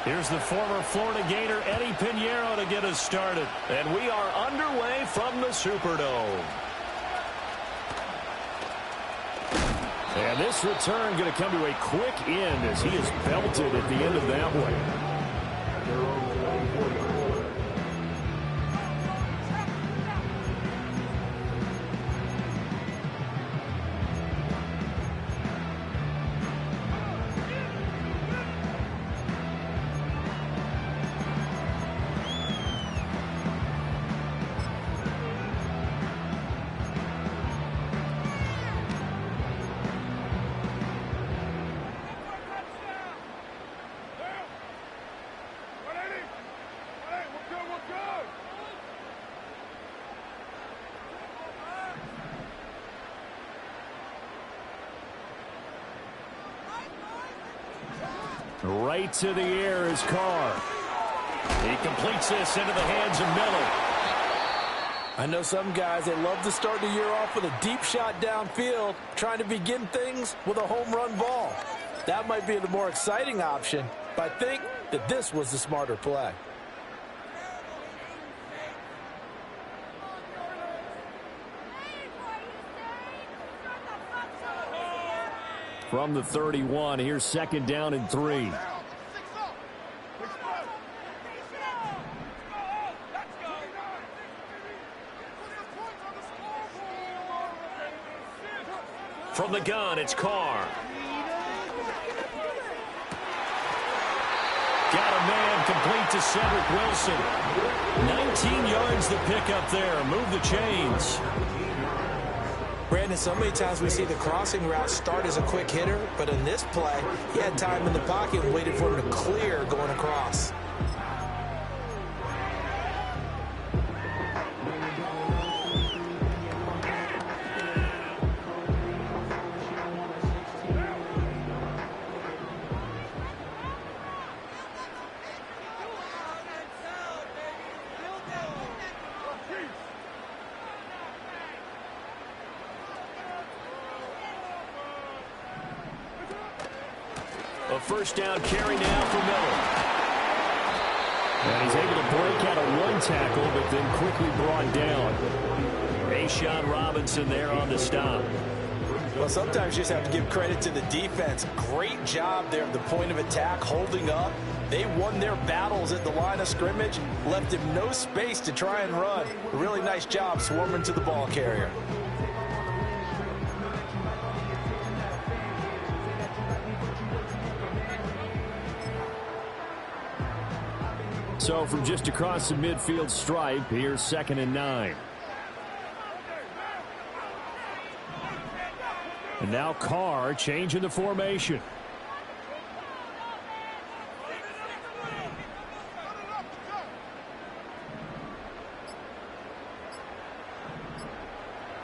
Here's the former Florida Gator, Eddie Pinheiro, to get us started. And we are underway from the Superdome. And this return going to come to a quick end as he is belted at the end of that one. Right to the air is Carr. He completes this into the hands of Miller. I know some guys, they love to start the year off with a deep shot downfield, trying to begin things with a home run ball. That might be the more exciting option, but I think that this was the smarter play. From the 31, here's 2nd down and 3. From the gun, it's Carr. Got a man complete to Cedric Wilson. 19 yards the pickup there. Move the chains. Brandon, so many times we see the crossing route start as a quick hitter, but in this play, he had time in the pocket and waited for him to clear going across. A first down carry now for Miller. And he's able to break out of one tackle, but then quickly brought down. Rashawn Robinson there on the stop. Well, sometimes you just have to give credit to the defense. Great job there at the point of attack, holding up. They won their battles at the line of scrimmage, left him no space to try and run. Really nice job swarming to the ball carrier. So from just across the midfield stripe, here's 2nd and 9. And now Carr changing the formation.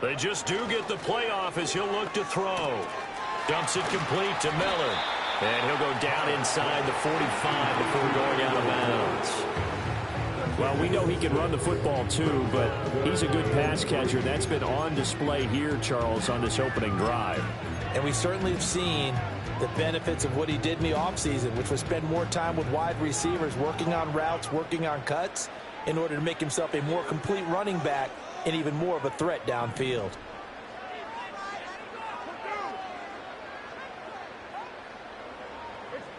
They just do get the playoff as he'll look to throw. Dumps it complete to Miller. And he'll go down inside the 45 before going out of bounds. Well, we know he can run the football too, but he's a good pass catcher. That's been on display here, Charles, on this opening drive. And we certainly have seen the benefits of what he did in the offseason, which was spend more time with wide receivers, working on routes, working on cuts, in order to make himself a more complete running back and even more of a threat downfield.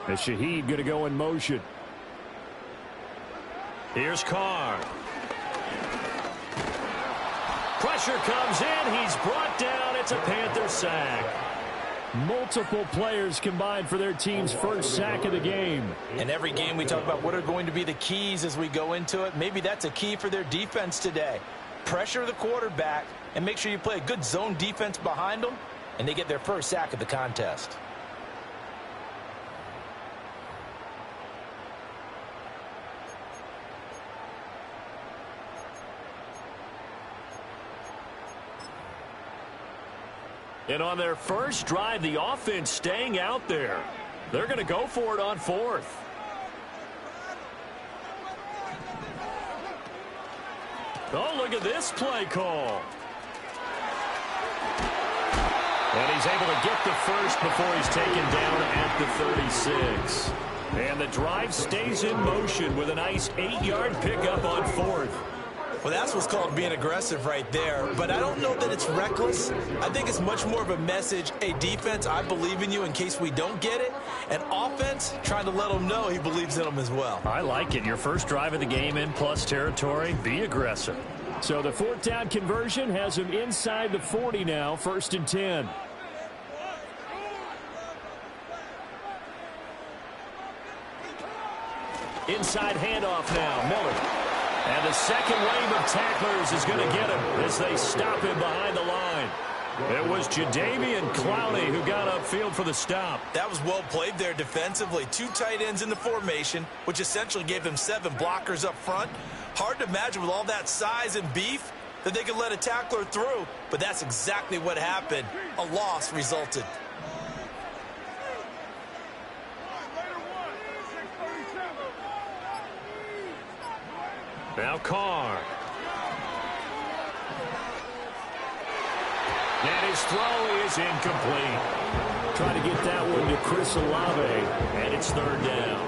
As Shaheed going to go in motion. Here's Carr. Pressure comes in. He's brought down. It's a Panther sack. Multiple players combined for their team's first sack of the game. In every game we talk about what are going to be the keys as we go into it. Maybe that's a key for their defense today. Pressure the quarterback and make sure you play a good zone defense behind them, and they get their first sack of the contest. And on their first drive, the offense staying out there. They're going to go for it on 4th. Oh, look at this play call. And he's able to get the first before he's taken down at the 36. And the drive stays in motion with a nice 8-yard pickup on 4th. Well, that's what's called being aggressive right there. But I don't know that it's reckless. I think it's much more of a message, hey, defense, I believe in you in case we don't get it. And offense, trying to let them know he believes in them as well. I like it. Your first drive of the game in plus territory, be aggressive. So the 4th down conversion has him inside the 40 now, 1st and 10. Inside handoff now, Miller. And the second wave of tacklers is going to get him as they stop him behind the line. It was Jadeveon Clowney who got upfield for the stop. That was well played there defensively. 2 tight ends in the formation, which essentially gave them 7 blockers up front. Hard to imagine with all that size and beef that they could let a tackler through, but that's exactly what happened. A loss resulted. Now Carr. And his throw is incomplete. Trying to get that one to Chris Olave. And it's 3rd down.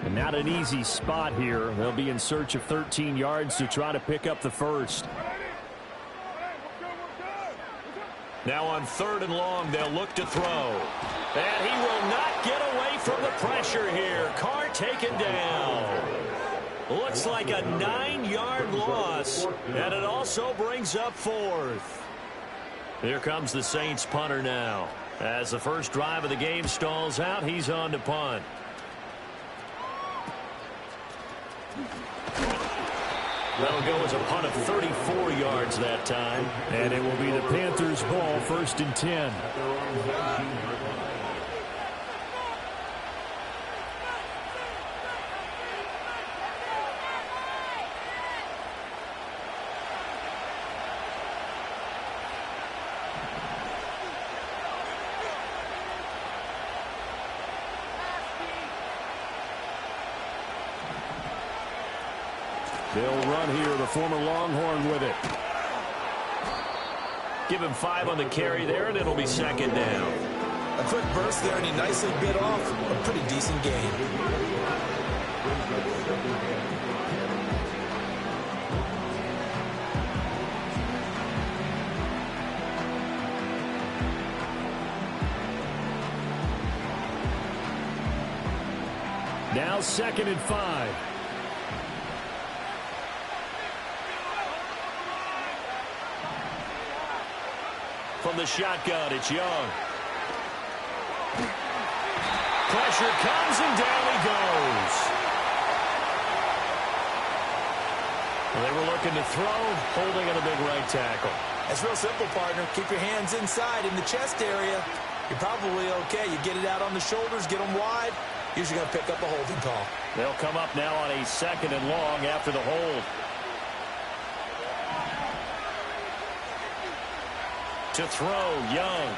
And not an easy spot here. They'll be in search of 13 yards to try to pick up the first. Now on 3rd and long, they'll look to throw. And he will not get away from the pressure here. Carr taken down. Looks like a 9-yard loss, and it also brings up 4th. Here comes the Saints punter now. As the first drive of the game stalls out, he's on to punt. That'll go as a punt of 34 yards that time. And it will be the Panthers' ball, 1st and 10. They'll run here, the former Longhorn with it. Give him 5 on the carry there, and it'll be 2nd down. A quick burst there, and he nicely bit off a pretty decent gain. Now 2nd and 5. From the shotgun, it's Young. Pressure comes, and down he goes. Well, they were looking to throw, holding on a big right tackle. It's real simple, partner. Keep your hands inside in the chest area. You're probably okay. You get it out on the shoulders, get them wide. Usually going to pick up a holding call. They'll come up now on a 2nd and long after the hold. To throw, Young.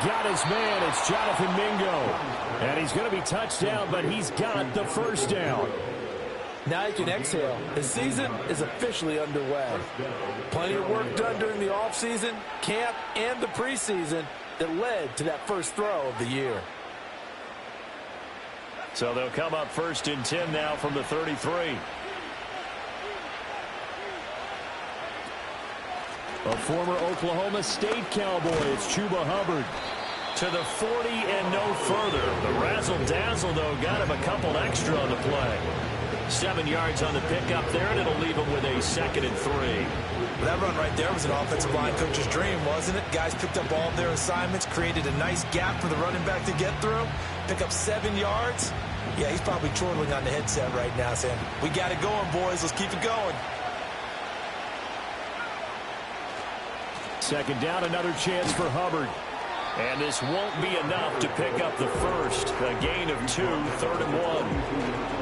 Got his man. It's Jonathan Mingo. And he's going to be touched down, but he's got the first down. Now you can exhale. The season is officially underway. Plenty of work done during the offseason, camp, and the preseason that led to that first throw of the year. So they'll come up 1st and 10 now from the 33. A former Oklahoma State Cowboy, it's Chuba Hubbard. To the 40 and no further. The razzle-dazzle, though, got him a couple extra on the play. 7 yards on the pickup there, and it'll leave him with a 2nd and 3. That run right there was an offensive line coach's dream, wasn't it? Guys picked up all of their assignments, created a nice gap for the running back to get through, pick up 7 yards. Yeah, he's probably chortling on the headset right now saying, we got it going, boys. Let's keep it going. 2nd down, another chance for Hubbard. And this won't be enough to pick up the first. A gain of 2, 3rd and 1.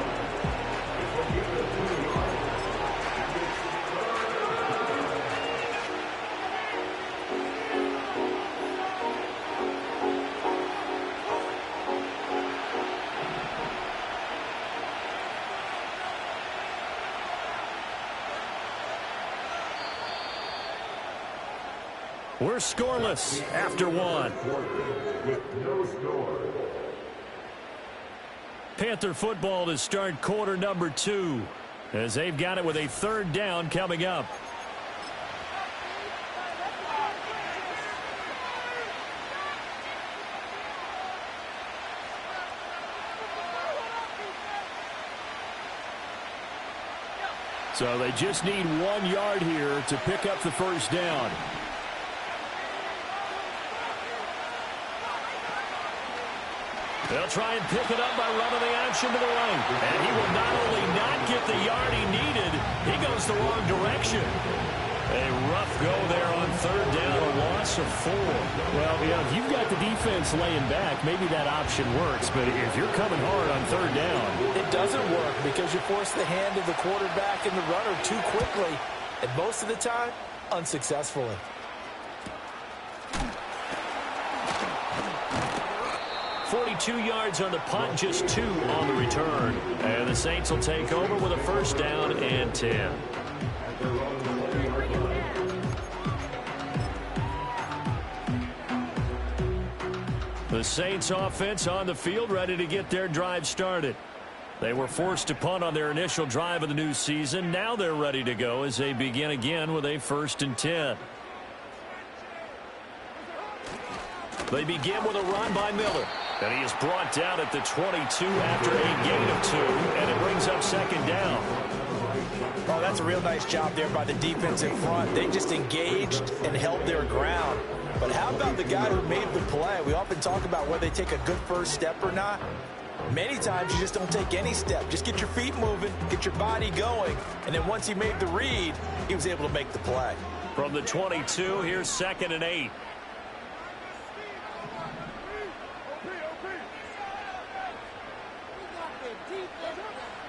We're scoreless after one. Panther football to start quarter number 2 as they've got it with a 3rd down coming up. So they just need 1 yard here to pick up the 1st down. They'll try and pick it up by running the option to the right. And he will not only not get the yard he needed, he goes the wrong direction. A rough go there on 3rd down, a loss of 4. Well, if you've got the defense laying back, maybe that option works. But if you're coming hard on 3rd down, it doesn't work because you force the hand of the quarterback and the runner too quickly. And most of the time, unsuccessfully. .42 yards on the punt, just 2 on the return. And the Saints will take over with a 1st down and 10. The Saints offense on the field, ready to get their drive started. They were forced to punt on their initial drive of the new season. Now they're ready to go as they begin again with a 1st and 10. They begin with a run by Miller. And he is brought down at the 22 after a gain of 2, and it brings up 2nd down. Oh, that's a real nice job there by the defense in front. They just engaged and held their ground. But how about the guy who made the play? We often talk about whether they take a good first step or not. Many times you just don't take any step. Just get your feet moving, get your body going, and then once he made the read, he was able to make the play. From the 22, here's 2nd and 8.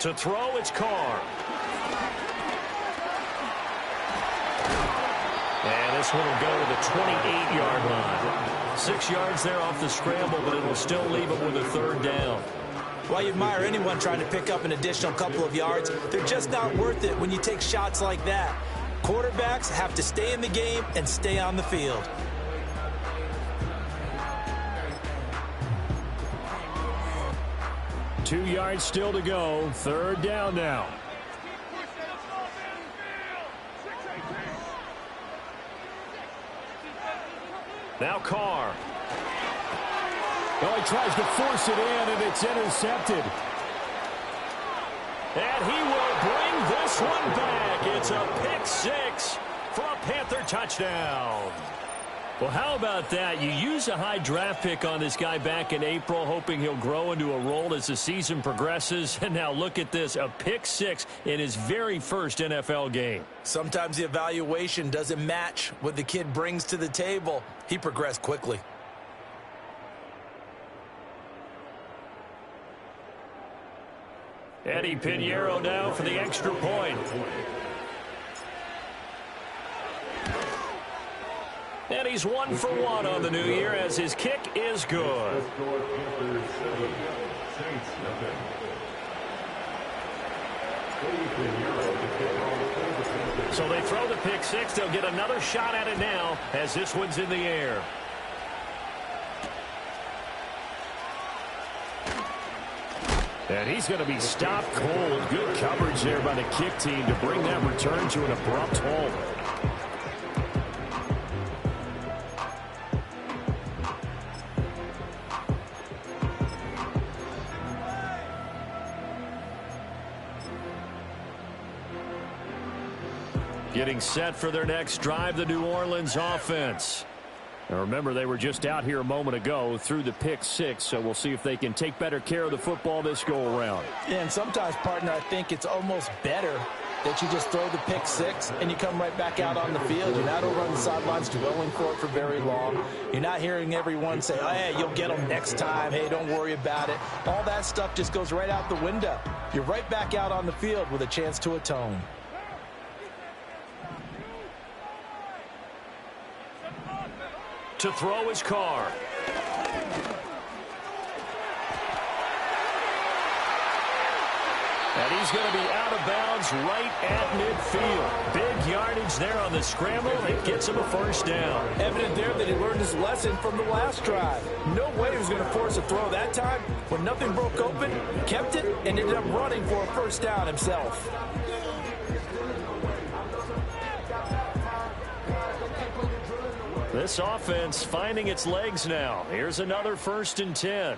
To throw, it's Carr. And this one will go to the 28-yard line. 6 yards there off the scramble, but it will still leave them with a 3rd down. Well, you admire anyone trying to pick up an additional couple of yards. They're just not worth it when you take shots like that. Quarterbacks have to stay in the game and stay on the field. Two yards still to go. 3rd down now. Now Carr. Oh, he tries to force it in, and it's intercepted. And he will bring this one back. It's a pick 6 for a Panther touchdown. Well, how about that? You use a high draft pick on this guy back in April, hoping he'll grow into a role as the season progresses. And now look at this, a pick 6 in his very first NFL game. Sometimes the evaluation doesn't match what the kid brings to the table. He progressed quickly. Eddie Pinheiro now for the extra point. And he's 1 for 1 on the new year as his kick is good. So they throw the pick 6. They'll get another shot at it now as this one's in the air. And he's going to be stopped cold. Good coverage there by the kick team to bring that return to an abrupt halt. Getting set for their next drive, the New Orleans offense. Now remember, they were just out here a moment ago through the pick 6, so we'll see if they can take better care of the football this go-around. Yeah, and sometimes, partner, I think it's almost better that you just throw the pick 6 and you come right back out on the field. You're not over on the sidelines dwelling for it for very long. You're not hearing everyone say, oh, hey, you'll get them next time. Hey, don't worry about it. All that stuff just goes right out the window. You're right back out on the field with a chance to atone. To throw his Carr. And he's is going to be out of bounds right at midfield. Big yardage there on the scramble. It gets him a first down. Evident there that he learned his lesson from the last drive. No way he was going to force a throw that time. When nothing broke open, he kept it and ended up running for a first down himself. This offense finding its legs now. Here's another 1st and 10.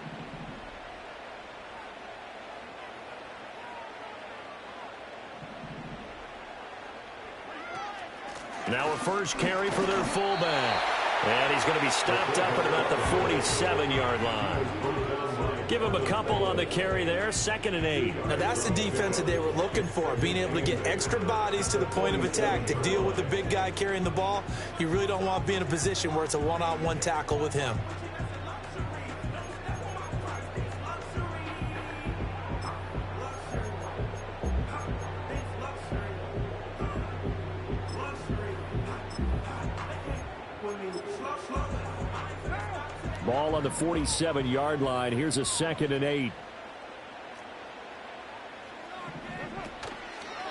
Now a first carry for their fullback. And he's going to be stopped up at about the 47-yard line. Give him a couple on the carry there. 2nd and 8. Now that's the defense that they were looking for, being able to get extra bodies to the point of attack to deal with the big guy carrying the ball. You really don't want to be in a position where it's a one-on-one tackle with him. Ball on the 47-yard line. Here's a 2nd and 8.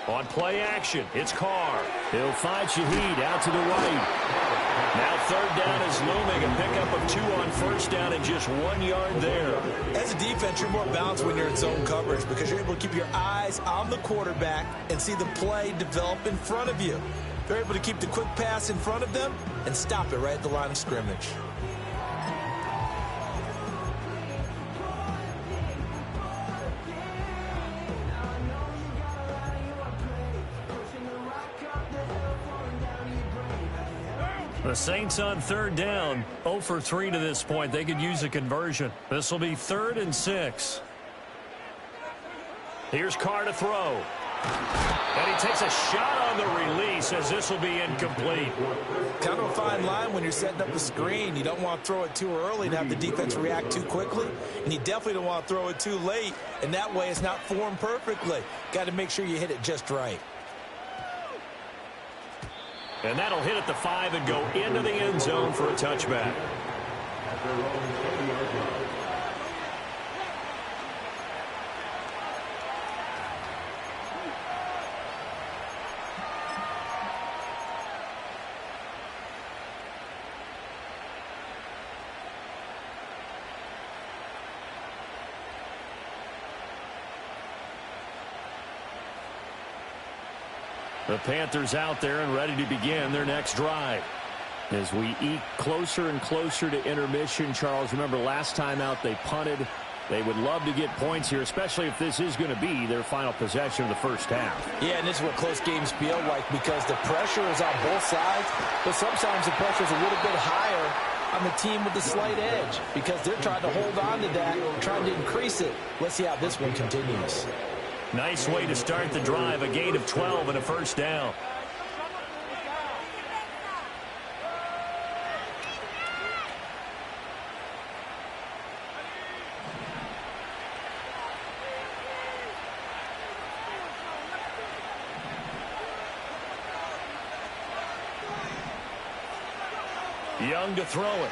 On play action, it's Carr. He'll find Shaheed out to the right. Now 3rd down is looming. A pickup of 2 on 1st down and just 1 yard there. As a defense, you're more balanced when you're in zone coverage because you're able to keep your eyes on the quarterback and see the play develop in front of you. They're able to keep the quick pass in front of them and stop it right at the line of scrimmage. The Saints on 3rd down, 0 for 3 to this point. They could use a conversion. This will be 3rd and 6. Here's Carr to throw. And he takes a shot on the release as this will be incomplete. Kind of a fine line when you're setting up the screen. You don't want to throw it too early and have the defense react too quickly. And you definitely don't want to throw it too late. And that way it's not formed perfectly. Got to make sure you hit it just right. And that'll hit at the 5 and go into the end zone for a touchback. The Panthers out there and ready to begin their next drive. As we eke closer and closer to intermission, Charles, remember last time out they punted. They would love to get points here, especially if this is going to be their final possession of the first half. Yeah, and this is what close games feel like because the pressure is on both sides, but sometimes the pressure is a little bit higher on the team with the slight edge because they're trying to hold on to that, trying to increase it. Let's see how this one continues. Nice way to start the drive, a gain of 12 and a first down. Young to throw it.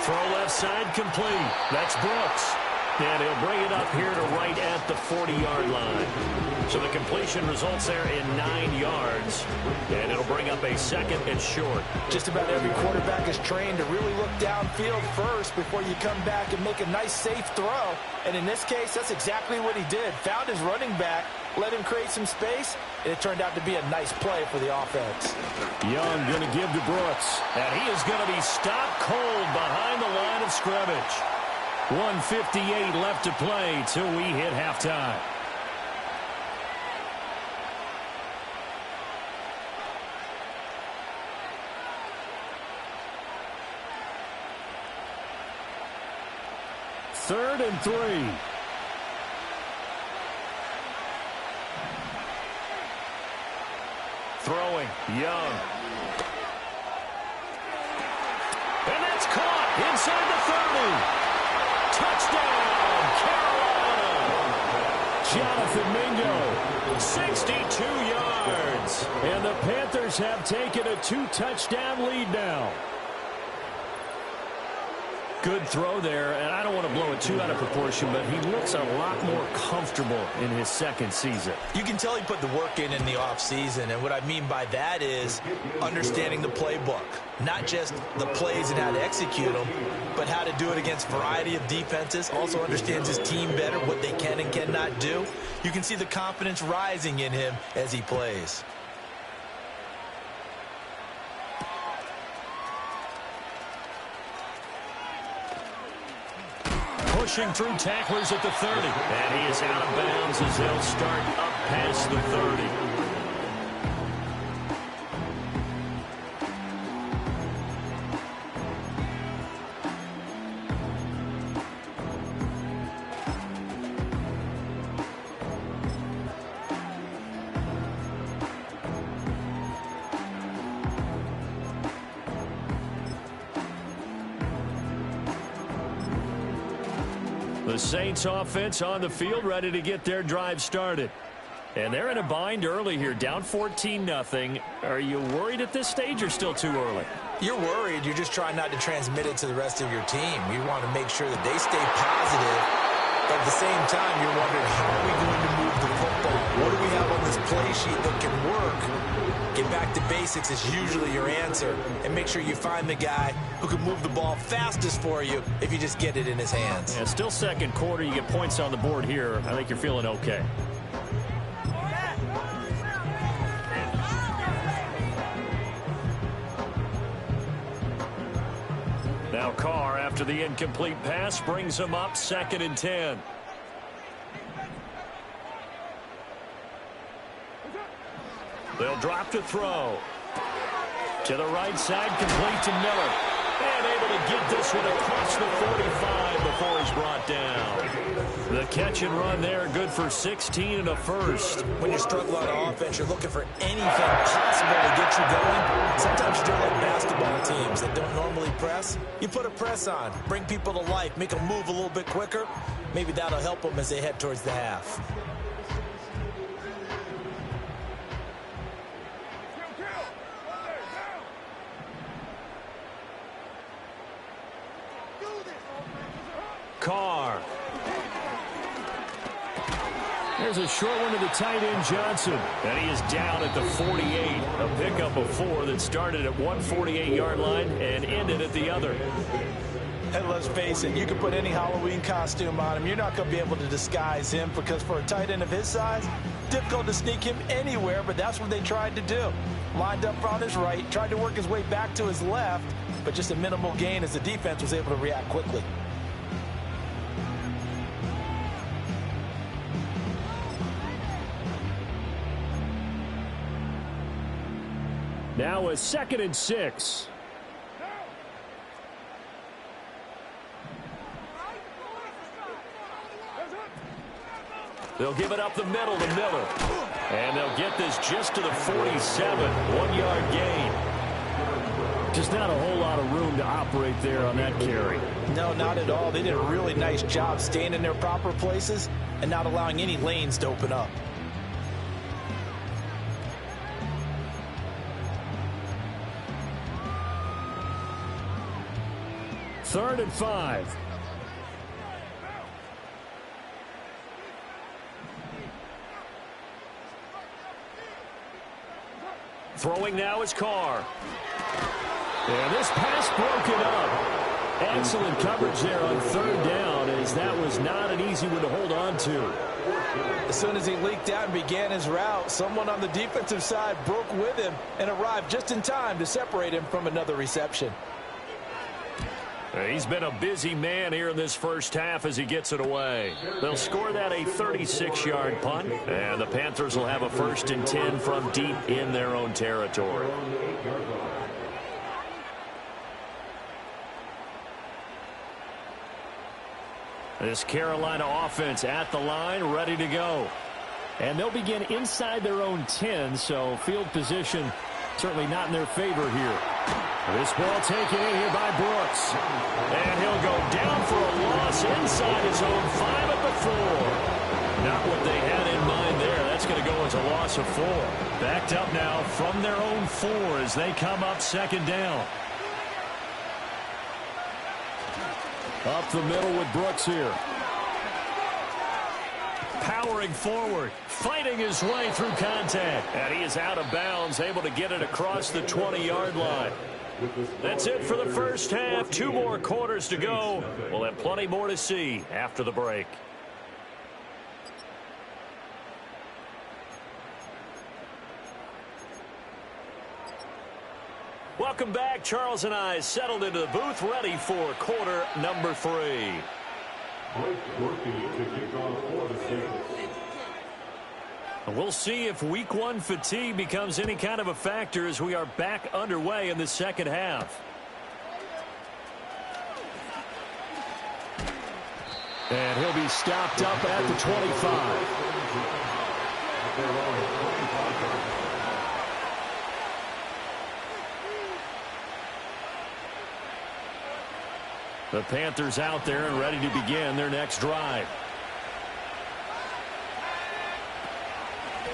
Throw left side complete. That's Brooks. And he'll bring it up here to right at the 40-yard line. So the completion results there in 9 yards. And it'll bring up a 2nd and short. Just about every quarterback is trained to really look downfield first before you come back and make a nice, safe throw. And in this case, that's exactly what he did. Found his running back, let him create some space, and it turned out to be a nice play for the offense. Young going to give to Brooks. And he is going to be stopped cold behind the line of scrimmage. 1:58 left to play till we hit halftime. Third and 3. Throwing, Young. And that's caught inside the 30. Touchdown, Carolina. Jonathan Mingo, 62 yards. And the Panthers have taken a 2-touchdown lead now. Good throw there, and I don't want to blow it too out of proportion, but he looks a lot more comfortable in his second season. You can tell he put the work in the offseason, and what I mean by that is understanding the playbook. Not just the plays and how to execute them, but how to do it against a variety of defenses. Also understands his team better, what they can and cannot do. You can see the confidence rising in him as he plays. Pushing through tacklers at the 30. And he is out of bounds as they'll start up past the 30. The Saints offense on the field, ready to get their drive started. And they're in a bind early here, down 14-0. Are you worried at this stage or still too early? You're worried. You're just trying not to transmit it to the rest of your team. You want to make sure that they stay positive. But at the same time, you're wondering, how are we going to move the football? What do we have on this play sheet that can work? Get back to basics is usually your answer. And make sure you find the guy who can move the ball fastest for you if you just get it in his hands. Yeah, still second quarter. You get points on the board here. I think you're feeling okay. Now Carr, after the incomplete pass, brings him up 2nd and 10. They'll drop to throw. To the right side, complete to Miller. And able to get this one across the 45 before he's brought down. The catch and run there, good for 16 and a first. When you struggle on offense, you're looking for anything possible to get you going. Sometimes you do like basketball teams that don't normally press. You put a press on, bring people to life, make them move a little bit quicker. Maybe that'll help them as they head towards the half. Carr. There's a short one to the tight end, Johnson. And he is down at the 48. A pickup of 4 that started at 148-yard line and ended at the other. And let's face it, you can put any Halloween costume on him. You're not going to be able to disguise him because for a tight end of his size, difficult to sneak him anywhere, but that's what they tried to do. Lined up on his right, tried to work his way back to his left, but just a minimal gain as the defense was able to react quickly. Now a 2nd and 6. They'll give it up the middle to Miller. And they'll get this just to the 47. 1-yard gain. Just not a whole lot of room to operate there on that carry. No, not at all. They did a really nice job staying in their proper places and not allowing any lanes to open up. Third and 5. Throwing now is Carr. And this pass broken up. Excellent coverage there on 3rd down, as that was not an easy one to hold on to. As soon as he leaked out and began his route, someone on the defensive side broke with him and arrived just in time to separate him from another reception. He's been a busy man here in this first half as he gets it away. They'll score that a 36-yard punt, and the Panthers will have a 1st and 10 from deep in their own territory. This Carolina offense at the line, ready to go. And they'll begin inside their own 10, so field position certainly not in their favor here. This ball taken in here by Brooks. And he'll go down for a loss inside his own 5 at the 4. Not what they had in mind there. That's going to go as a loss of 4. Backed up now from their own 4 as they come up 2nd down. Up the middle with Brooks here. Powering forward, fighting his way through contact. And he is out of bounds, able to get it across the 20-yard line. That's it for the first half. 2 more quarters to go. We'll have plenty more to see after the break. Welcome back. Charles and I settled into the booth, ready for quarter number 3. We'll see if week 1 fatigue becomes any kind of a factor as we are back underway in the second half. And he'll be stopped up at the 25. The Panthers out there and ready to begin their next drive.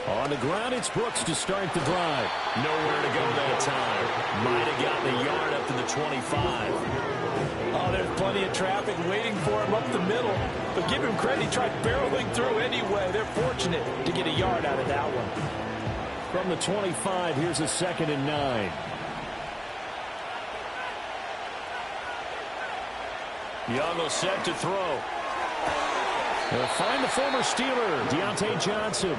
On the ground, it's Brooks to start the drive. Nowhere to go that time. Might have gotten a yard up to the 25. Oh, there's plenty of traffic waiting for him up the middle. But give him credit, he tried barreling through anyway. They're fortunate to get a yard out of that one. From the 25, here's a 2nd and 9. Young will set to throw. They'll find the former Steeler, Deontay Johnson.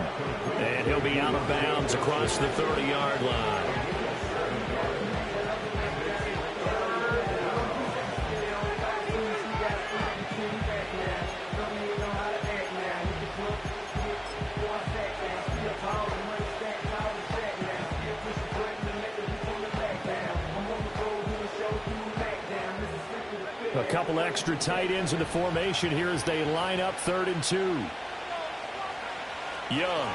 And he'll be out of bounds across the 30-yard line. A couple extra tight ends in the formation here as they line up 3rd and 2. Young.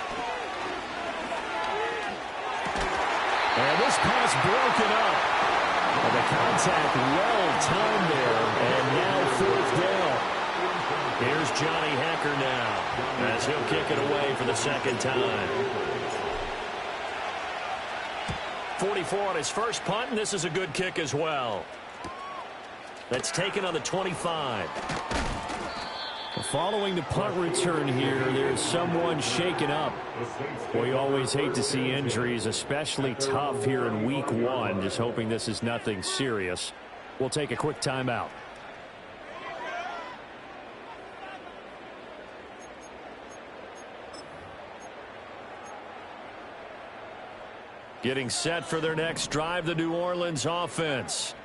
And this pass broken up. And the contact well timed there. And now 4th down. Here's Johnny Hecker now as he'll kick it away for the 2nd time. 44 on his first punt, and this is a good kick as well. That's taken on the 25. Following the punt return here, there's someone shaken up. We always hate to see injuries, especially tough here in week 1. Just hoping this is nothing serious. We'll take a quick timeout. Getting set for their next drive, the New Orleans offense.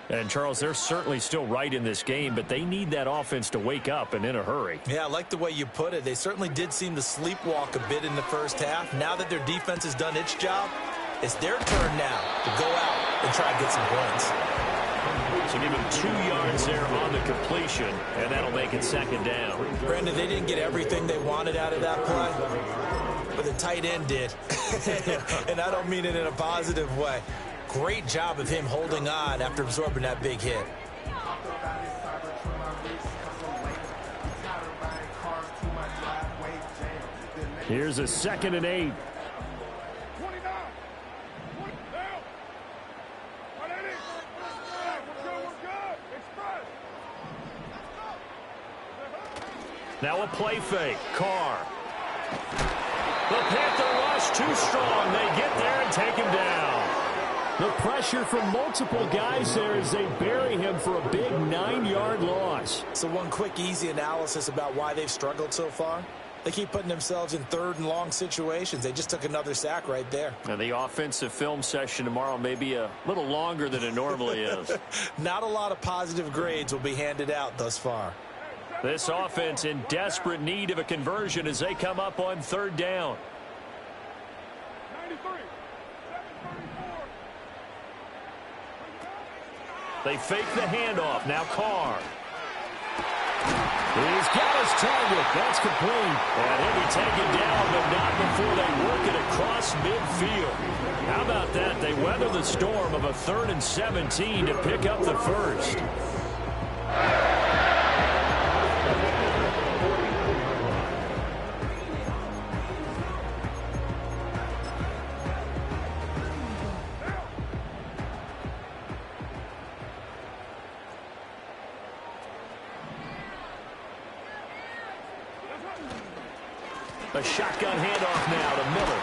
And, Charles, they're certainly still right in this game, but they need that offense to wake up and in a hurry. Yeah, I like the way you put it. They certainly did seem to sleepwalk a bit in the first half. Now that their defense has done its job, it's their turn now to go out and try to get some points. So give him 2 yards there on the completion, and that'll make it 2nd down. Brandon, they didn't get everything they wanted out of that play, but the tight end did. And I don't mean it in a positive way. Great job of him holding on after absorbing that big hit. Here's a 2nd and 8. Now a play fake. Carr. The Panther rush too strong. They get there and take him down. The pressure from multiple guys there as they bury him for a big 9-yard loss. So one quick, easy analysis about why they've struggled so far. They keep putting themselves in 3rd and long situations. They just took another sack right there. And the offensive film session tomorrow may be a little longer than it normally is. Not a lot of positive grades will be handed out thus far. This offense in desperate need of a conversion as they come up on 3rd down. They fake the handoff. Now Carr. He's got his target. That's complete. And he'll be taken down, but not before they work it across midfield. How about that? They weather the storm of a 3rd and 17 to pick up the first. A shotgun handoff now to Miller.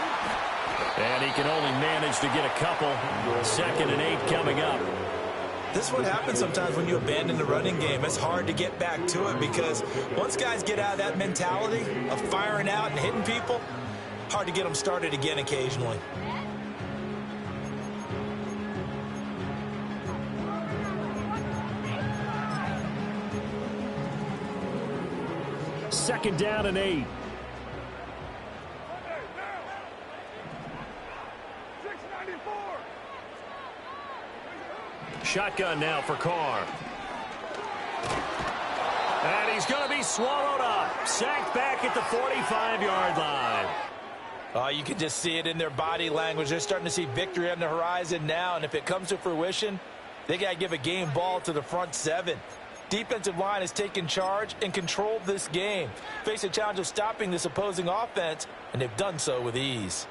And he can only manage to get a couple. 2nd and 8 coming up. This is what happens sometimes when you abandon the running game. It's hard to get back to it because once guys get out of that mentality of firing out and hitting people, hard to get them started again occasionally. Second down and 8. Shotgun now for Carr. And he's going to be swallowed up. Sacked back at the 45-yard line. Oh, you can just see it in their body language. They're starting to see victory on the horizon now, and if it comes to fruition, they got to give a game ball to the front 7. Defensive line has taken charge and controlled this game. Face a challenge of stopping this opposing offense, and they've done so with ease.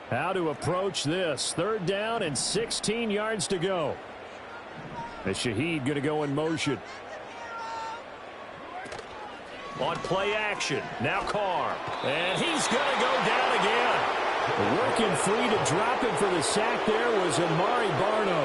How to approach this. 3rd down and 16 yards to go. As Shaheed going to go in motion. On play action. Now Carr. And he's going to go down again. Working free to drop him for the sack there was Amari Barno.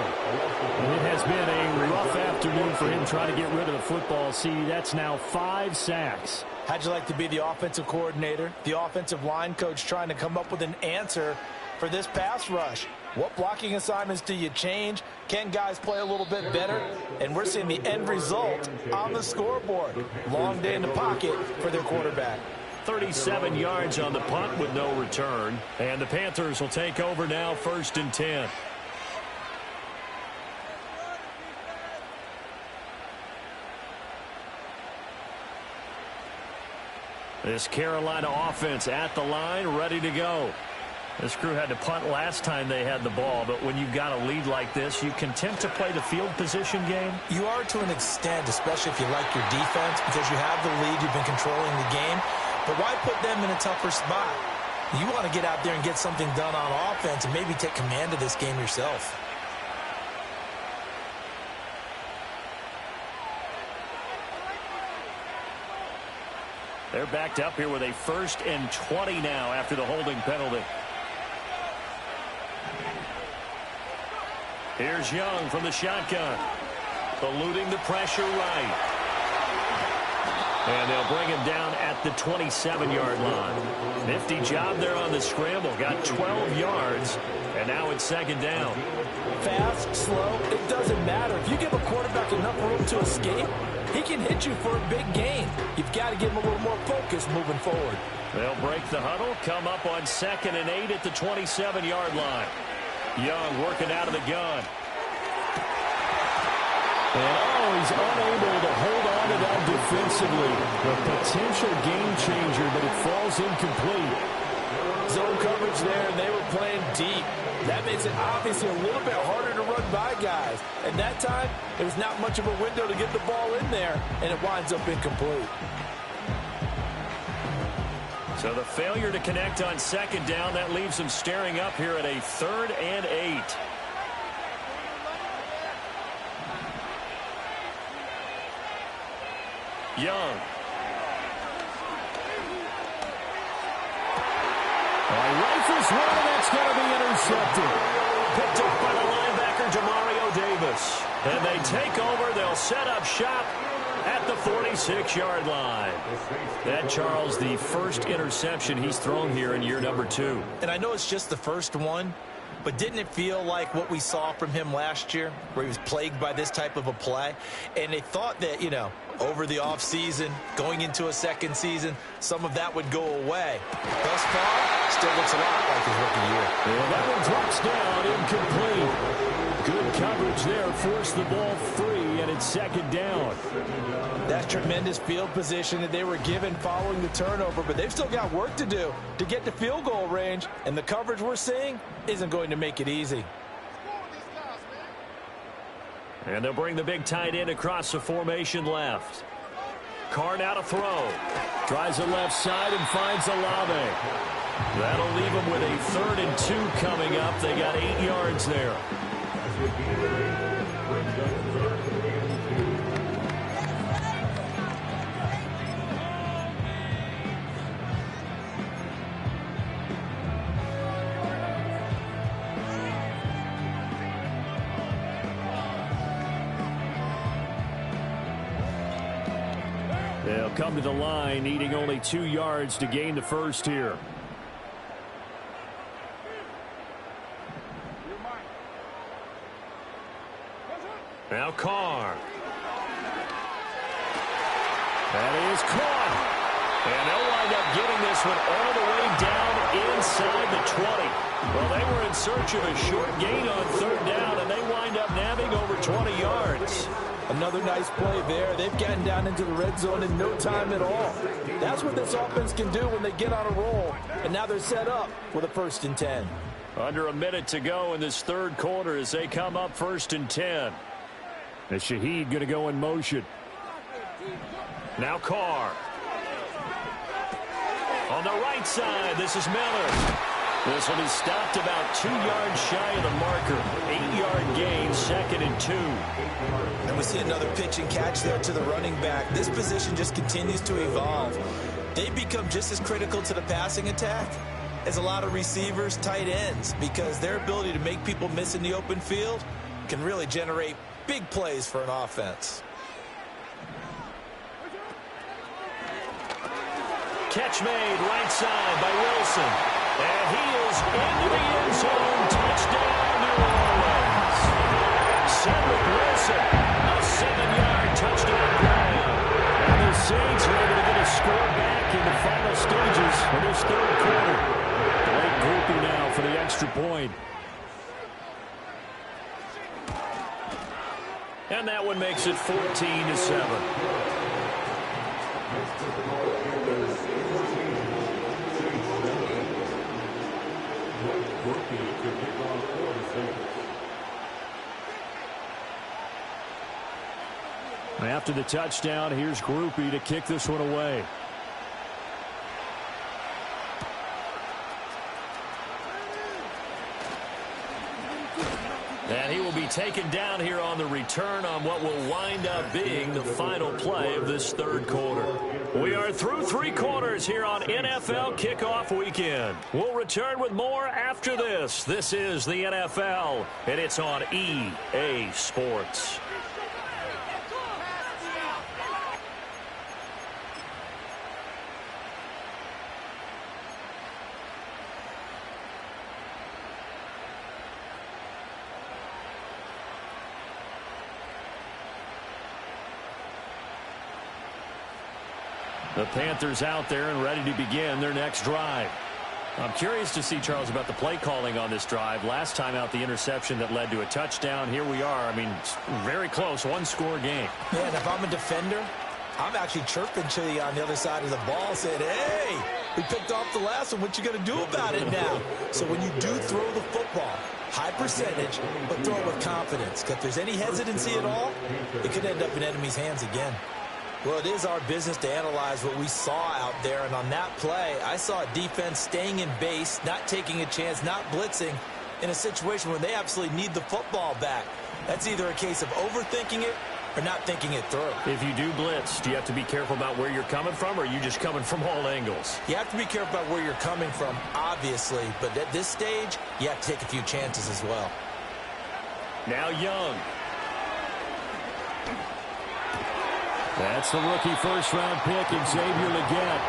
And it has been a rough afternoon for him trying to get rid of the football. See, that's now 5 sacks. How'd you like to be the offensive coordinator, the offensive line coach trying to come up with an answer for this pass rush? What blocking assignments do you change? Can guys play a little bit better? And we're seeing the end result on the scoreboard. Long day in the pocket for their quarterback. 37 yards on the punt with no return. And the Panthers will take over now, 1st and 10. This Carolina offense at the line, ready to go. This crew had to punt last time they had the ball, but when you've got a lead like this, you can tend to play the field position game. You are to an extent, especially if you like your defense, because you have the lead, you've been controlling the game. But why put them in a tougher spot? You want to get out there and get something done on offense and maybe take command of this game yourself. They're backed up here with a 1st and 20 now after the holding penalty. Here's Young from the shotgun. Eluding the pressure right. And they'll bring him down at the 27-yard line. Nifty job there on the scramble. Got 12 yards, and now it's 2nd down. Fast, slow, it doesn't matter. If you give a quarterback enough room to escape, he can hit you for a big gain. You've got to give him a little more focus moving forward. They'll break the huddle, come up on 2nd and 8 at the 27-yard line. Young working out of the gun. And he's unable to hold on to that defensively. The potential game changer, but it falls incomplete. Zone coverage there, and they were playing deep. That makes it obviously a little bit harder to run by guys. And that time, there was not much of a window to get the ball in there, and it winds up incomplete. So the failure to connect on 2nd down, that leaves them staring up here at a 3rd and 8. Young. Rifles one, and that's going to be intercepted. Picked off by the linebacker, Demario Davis. And they take over. They'll set up shop at the 46-yard line. That, Charles, the first interception he's thrown here in year number 2. And I know it's just the first one, but didn't it feel like what we saw from him last year, where he was plagued by this type of a play? And they thought that, you know, over the offseason, going into a second season, some of that would go away. Thus far, still looks a lot like his rookie year. Well, that one drops down, incomplete. Good coverage there, forced the ball free, and it's 2nd down. That's tremendous field position that they were given following the turnover, but they've still got work to do to get to field goal range, and the coverage we're seeing isn't going to make it easy. And they'll bring the big tight end across the formation left. Carr now to throw. Tries the left side and finds Olave. That'll leave them with a 3rd and 2 coming up. They got 8 yards there. They'll come to the line, needing only 2 yards to gain the first here. Now Carr. That is caught. And they'll wind up getting this one all the way down inside the 20. Well, they were in search of a short gain on 3rd down, and they wind up nabbing over 20 yards. Another nice play there. They've gotten down into the red zone in no time at all. That's what this offense can do when they get on a roll. And now they're set up with a 1st and 10. Under a minute to go in this 3rd quarter as they come up 1st and 10. And Shaheed going to go in motion. Now Carr. On the right side, this is Miller. This will be stopped about 2 yards shy of the marker. 8-yard gain, 2nd and 2. And we see another pitch and catch there to the running back. This position just continues to evolve. They become just as critical to the passing attack as a lot of receivers, tight ends, because their ability to make people miss in the open field can really generate big plays for an offense. Catch made right side by Wilson. And he is into the end zone. Touchdown, New Orleans. Cedric Wilson, a 7-yard touchdown play. And the Saints are able to get a score back in the final stages of this 3rd quarter. Blake Groupie now for the extra point. And that one makes it 14-7. After the touchdown, here's Groupie to kick this one away. And he will be taken down here on the return on what will wind up being the final play of this 3rd quarter. We are through 3 quarters here on NFL Kickoff Weekend. We'll return with more after this. This is the NFL, and it's on EA Sports. The Panthers out there and ready to begin their next drive. I'm curious to see, Charles, about the play calling on this drive. Last time out, the interception that led to a touchdown. Here we are. I mean, very close, 1-score game. Yeah, and if I'm a defender, I'm actually chirping to you on the other side of the ball, saying, hey, we picked off the last one. What you going to do about it now? So when you do throw the football, high percentage, but throw it with confidence. Because if there's any hesitancy at all, it could end up in enemy's hands again. Well, it is our business to analyze what we saw out there, and on that play, I saw a defense staying in base, not taking a chance, not blitzing, in a situation where they absolutely need the football back. That's either a case of overthinking it or not thinking it through. If you do blitz, do you have to be careful about where you're coming from, or are you just coming from all angles? You have to be careful about where you're coming from, obviously, but at this stage, you have to take a few chances as well. Now Young. That's the rookie first-round pick, Xavier Legette.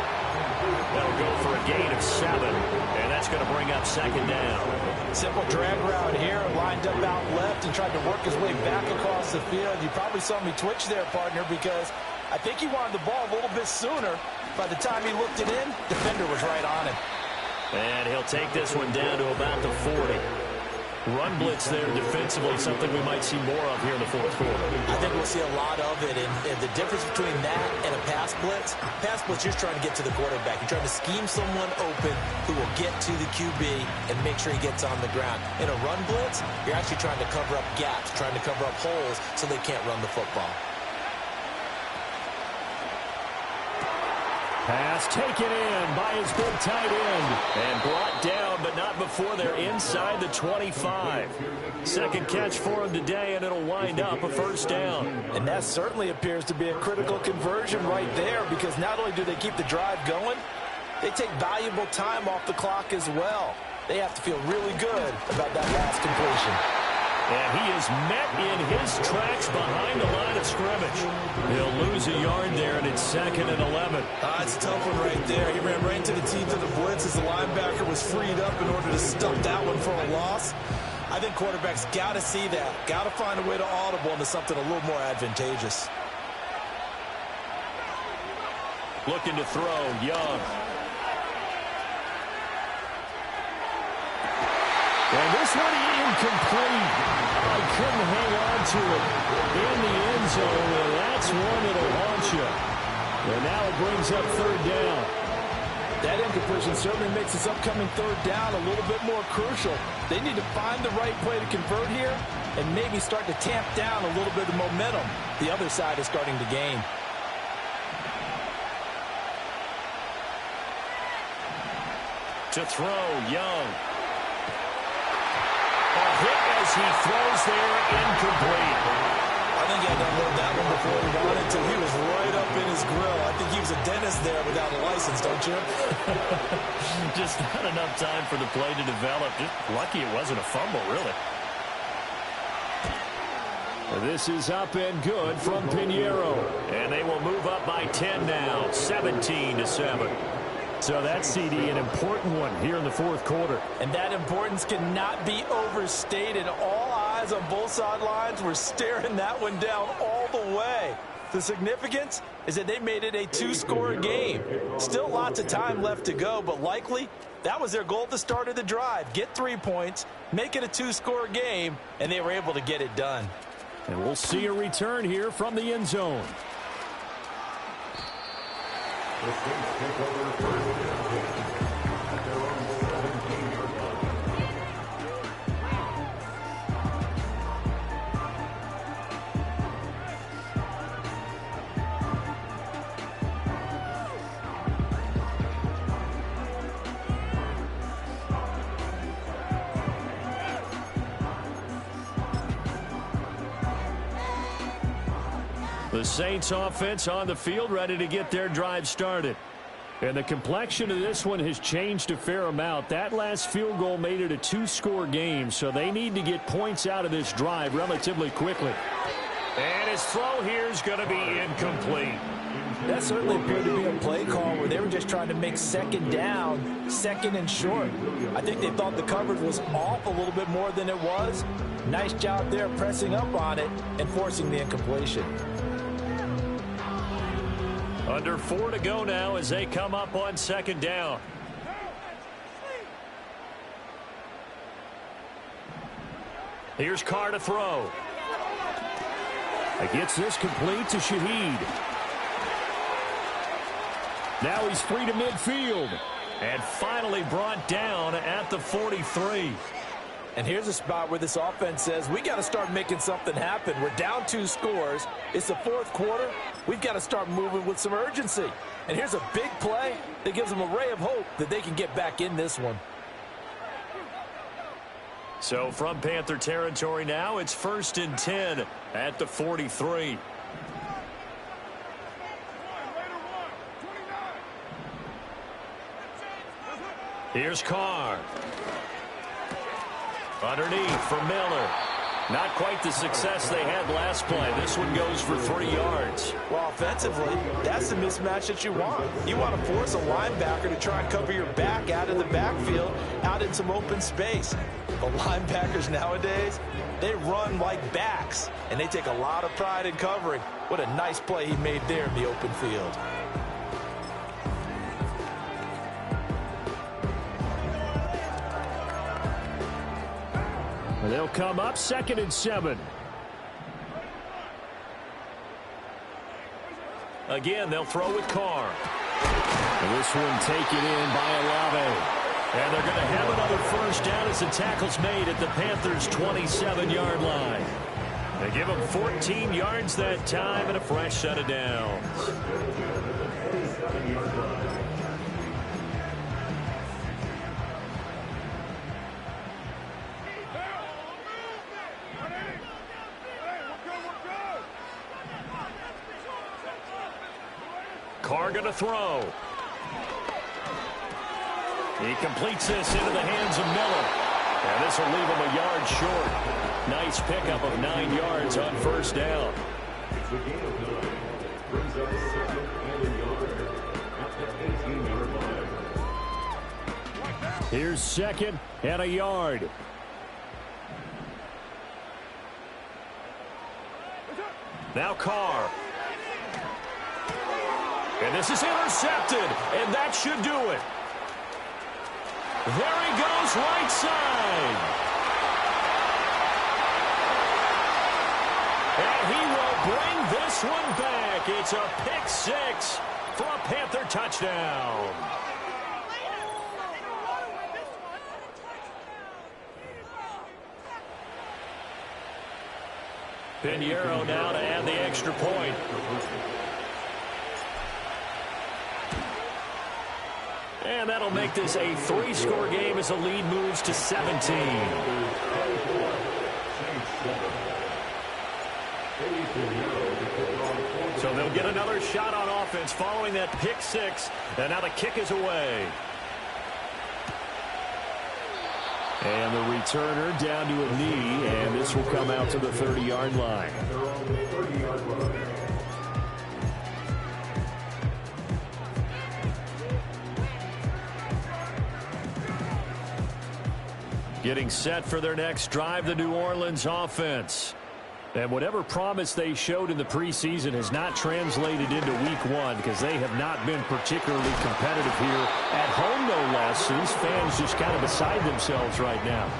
That'll go for a gain of 7, and that's going to bring up 2nd down. Simple drag route here, lined up out left and tried to work his way back across the field. You probably saw me twitch there, partner, because I think he wanted the ball a little bit sooner. By the time he looked it in, defender was right on him. And he'll take this one down to about the 40. Run blitz there defensively, something we might see more of here in the 4th quarter. I think we'll see a lot of it, and the difference between that and a pass blitz, you're just trying to get to the quarterback. You're trying to scheme someone open who will get to the QB and make sure he gets on the ground. In a run blitz, you're actually trying to cover up gaps, trying to cover up holes so they can't run the football. Pass taken in by his big tight end. And brought down, but not before they're inside the 25. Second catch for him today, and it'll wind up a 1st down. And that certainly appears to be a critical conversion right there, because not only do they keep the drive going, they take valuable time off the clock as well. They have to feel really good about that last completion. And he is met in his tracks behind the line of scrimmage. He'll lose a yard there, and it's 2nd and 11. It's a tough one right there. He ran right into the teeth of the blitz as the linebacker was freed up in order to stop that one for a loss. I think quarterbacks got to see that. Got to find a way to audible into something a little more advantageous. Looking to throw, Young. And this one incomplete. I couldn't hang on to it in the end zone, and that's one that'll haunt you. And now it brings up 3rd down. That incompletion certainly makes this upcoming 3rd down a little bit more crucial. They need to find the right play to convert here and maybe start to tamp down a little bit of momentum the other side is starting to gain. To throw, Young. A hit as he throws there, incomplete. I think he had to unload that one before he wanted to. He was right up in his grill. I think he was a dentist there without a license, don't you? Just not enough time for the play to develop. Just lucky it wasn't a fumble, really. This is up and good from Pinheiro. And they will move up by 10 now, 17-7. So that's, CD, an important one here in the 4th quarter. And that importance cannot be overstated. All eyes on both sidelines were staring that one down all the way. The significance is that they made it a 2-score game. Still lots of time left to go, but likely that was their goal at the start of the drive. Get 3 points, make it a 2-score game, and they were able to get it done. And we'll see a return here from the end zone. The Saints offense on the field, ready to get their drive started. And the complexion of this one has changed a fair amount. That last field goal made it a 2-score game, so they need to get points out of this drive relatively quickly. And his throw here is going to be incomplete. That certainly appeared to be a play call where they were just trying to make 2nd down, 2nd and short. I think they thought the coverage was off a little bit more than it was. Nice job there pressing up on it and forcing the incompletion. Under 4 to go now as they come up on 2nd down. Here's Carr to throw. Gets this complete to Shaheed. Now he's free to midfield. And finally brought down at the 43. And here's a spot where this offense says, we got to start making something happen. We're down 2 scores. It's the 4th quarter. We've got to start moving with some urgency. And here's a big play that gives them a ray of hope that they can get back in this one. So from Panther territory now, it's 1st and 10 at the 43. Here's Carr. Underneath for Miller. Not quite the success they had last play. This one goes for 3 yards. Well, offensively, that's the mismatch that you want. You want to force a linebacker to try and cover your back out of the backfield, out in some open space. But linebackers nowadays, they run like backs, and they take a lot of pride in covering. What a nice play he made there in the open field. They'll come up 2nd and 7. Again, they'll throw with Carr. And this one taken in by Olave. And they're going to have another 1st down as the tackle's made at the Panthers' 27-yard line. They give them 14 yards that time and a fresh set of downs. Carr going to throw. He completes this into the hands of Miller. And this will leave him a yard short. Nice pickup of 9 yards on first down. It's a gain of 9. Brings up second and a yard at the 18-yard line. Here's second and a yard. Now Carr. And this is intercepted, and that should do it. There he goes, right side. And he will bring this one back. It's a pick six for a Panther touchdown. Pinheiro now to add the extra point. And that'll make this a 3-score game as the lead moves to 17. So they'll get another shot on offense following that pick six. And now the kick is away. And the returner down to a knee, and this will come out to the 30-yard line. Getting set for their next drive, the New Orleans offense. And whatever promise they showed in the preseason has not translated into week one because they have not been particularly competitive here at home, no less. So these fans just kind of beside themselves right now.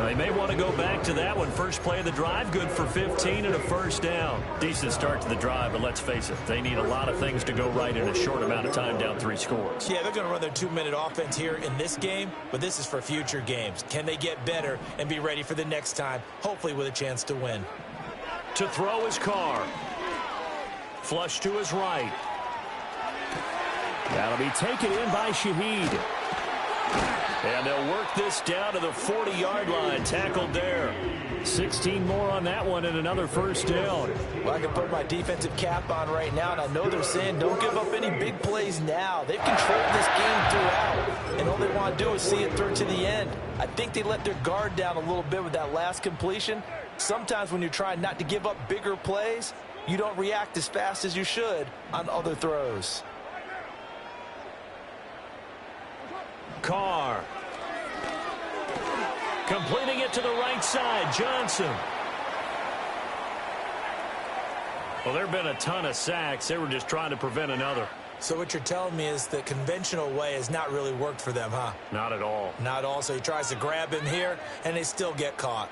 They may want to go back to that one. First play of the drive, good for 15 and a first down. Decent start to the drive, but let's face it, they need a lot of things to go right in a short amount of time, down 3 scores. Yeah, they're going to run their 2-minute offense here in this game, but this is for future games. Can they get better and be ready for the next time, hopefully with a chance to win? To throw his Carr. Flush to his right. That'll be taken in by Shaheed. And they'll work this down to the 40-yard line. Tackled there. 16 more on that one and another first down. Well, I can put my defensive cap on right now, and I know they're saying don't give up any big plays now. They've controlled this game throughout, and all they want to do is see it through to the end. I think they let their guard down a little bit with that last completion. Sometimes when you're trying not to give up bigger plays, you don't react as fast as you should on other throws. Carr. Completing it to the right side, Johnson. Well, there have been a ton of sacks. They were just trying to prevent another. So what you're telling me is the conventional way has not really worked for them, huh? Not at all. Not at all. So he tries to grab him here, and they still get caught.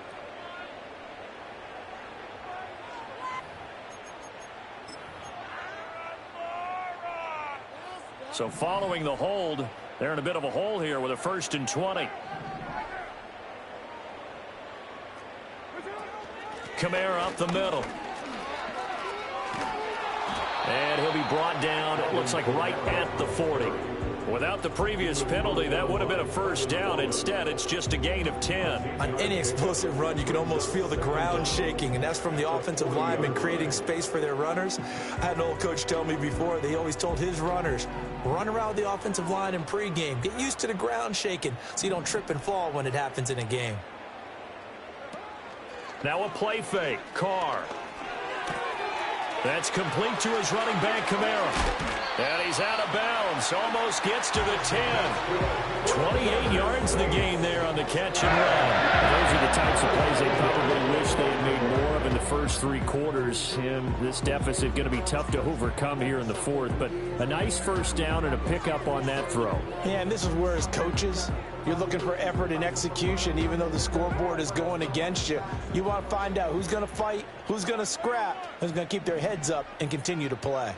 So following the hold, they're in a bit of a hole here with a 1st and 20. Kamara up the middle. And he'll be brought down, it looks like right at the 40. Without the previous penalty, that would have been a first down. Instead, it's just a gain of 10. On any explosive run, you can almost feel the ground shaking, and that's from the offensive linemen creating space for their runners. I had an old coach tell me before, they always told his runners, run around the offensive line in pregame. Get used to the ground shaking so you don't trip and fall when it happens in a game. Now a play fake. Carr. That's complete to his running back, Kamara. And he's out of bounds. Almost gets to the 10. 28 yards the gain there on the catch and run. Those are the types of plays they probably wish they had made more of in the first 3 quarters. And this deficit going to be tough to overcome here in the 4th. But a nice first down and a pickup on that throw. Yeah, and this is where as coaches, you're looking for effort and execution, even though the scoreboard is going against you. You want to find out who's going to fight, who's going to scrap, who's going to keep their heads up and continue to play.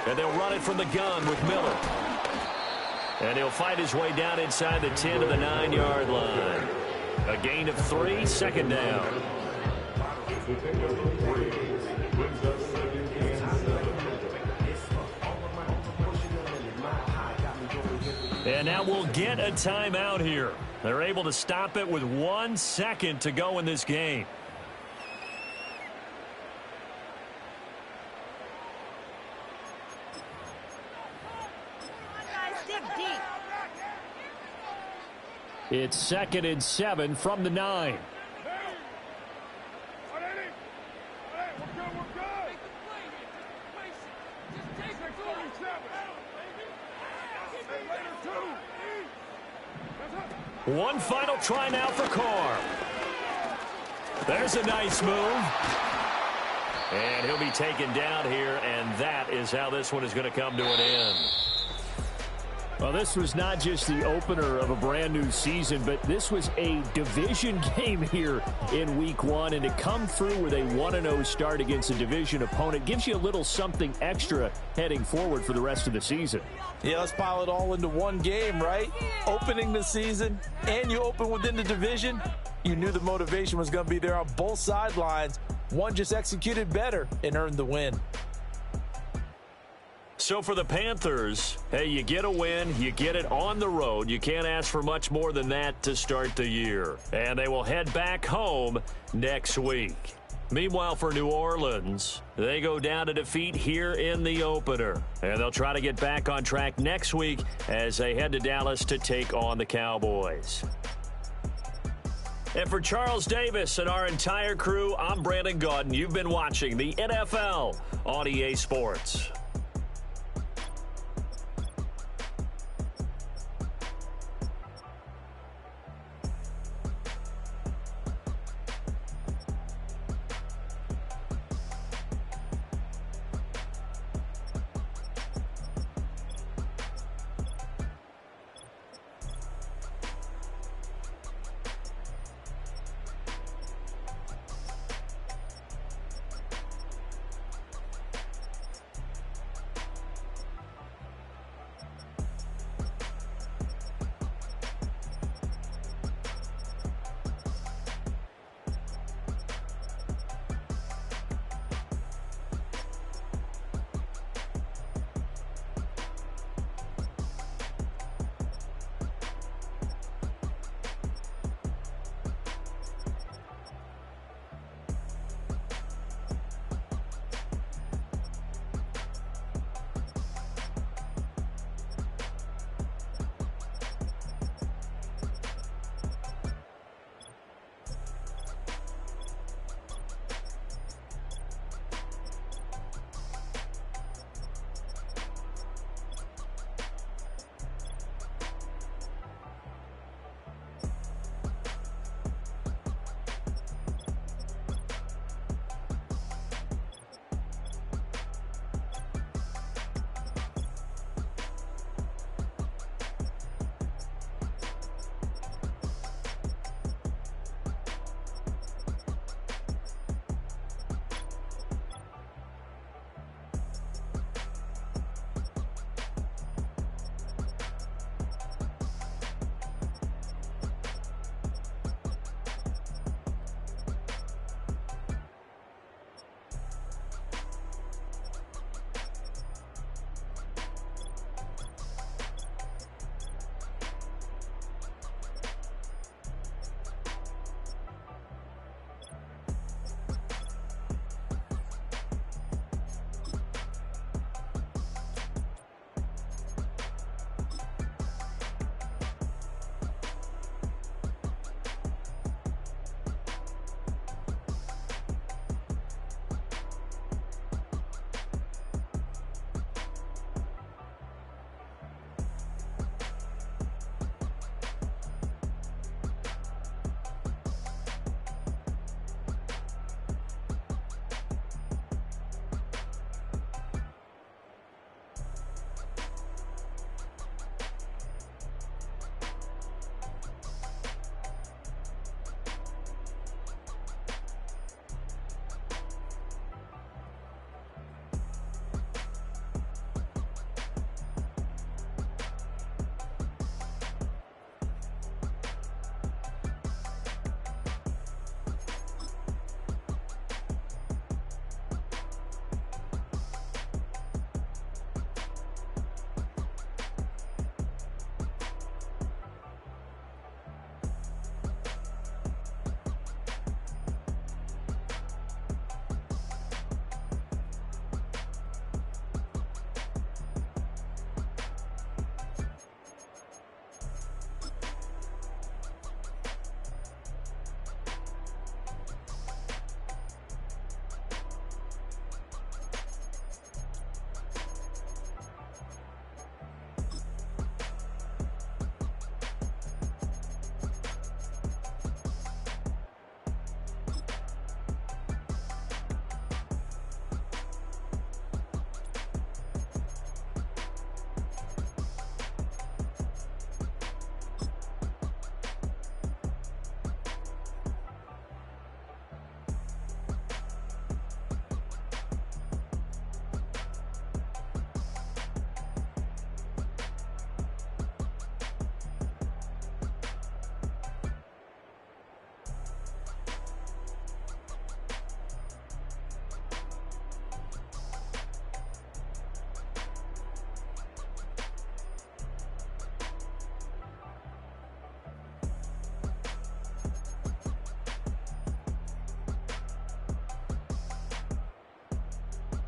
And they'll run it from the gun with Miller. And he'll fight his way down inside the 10 to the 9-yard line. A gain of 3, 2nd down. And now we'll get a timeout here. They're able to stop it with 1 second to go in this game. It's 2nd and 7 from the 9. One final try now for Carr. There's a nice move. And he'll be taken down here, and that is how this one is going to come to an end. Well, this was not just the opener of a brand new season, but this was a division game here in week 1. And to come through with a 1-0 start against a division opponent gives you a little something extra heading forward for the rest of the season. Yeah, let's pile it all into one game, right? Opening the season, and you open within the division. You knew the motivation was going to be there on both sidelines. One just executed better and earned the win. So for the Panthers, hey, you get a win, you get it on the road. You can't ask for much more than that to start the year. And they will head back home next week. Meanwhile, for New Orleans, they go down to defeat here in the opener. And they'll try to get back on track next week as they head to Dallas to take on the Cowboys. And for Charles Davis and our entire crew, I'm Brandon Gaudin. You've been watching the NFL on EA Sports.